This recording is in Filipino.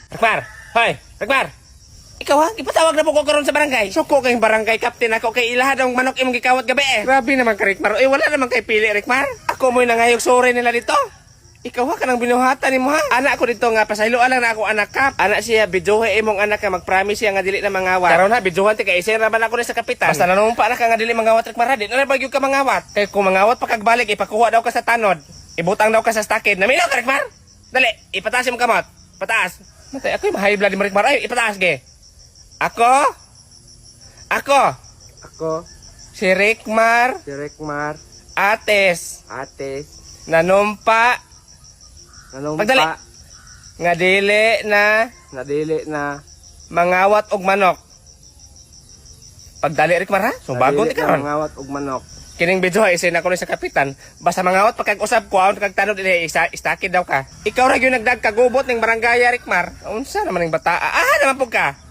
Rikmar! Hoy! Rikmar! Ikaw ha? Ipatawag na po ko karon sa barangay. Suko kayong barangay captain ako kay ilahad ang manok imong gikawat gabi eh. Grabe naman ka Rikmar. Wala naman kay pili Rikmar. Ako mo'y nangayog sore nila dito. Ikaw ha kanang binuhatan nimo ha. Anak ko dito nga pasaylo lang na ako anak kap. Anak siya biduhe imong anak ka mag-promise siya nga dili na mangawat. Karon ha biduhan ti kay isir naman ako ni sa kapitan. Basta nanumpa na ka nga dili mangawat Rikmar ha. Di na bagyog ka mangawat. Kay kung mangawat pa kagbalik ipakuha daw ka sa tanod. Ibutang daw ka sa stakid. Naminaw ka Rikmar. Dali, ipataas imong kamot. Pataas. Matay ako yung high blood ni Rikmar. Ay, ipataas ge. Ako? Si Rikmar Si Rikmar, Ates Ates, nanumpa nanumpa, Pagdali. nga dili na nadili na, mangawat og manok. Pagdali Rikmar ha? So bago ti nadili na karon. mangawat og manok. Kining video ha isin ako ni sa kapitan. Basta mangawat pagkag-usab ko aon kag tanod dili istakid daw ka. Ikaw ra gyud nagdag kagubot ning barangay Rikmar. Unsa naman ning bata? Ah, naman pug ka.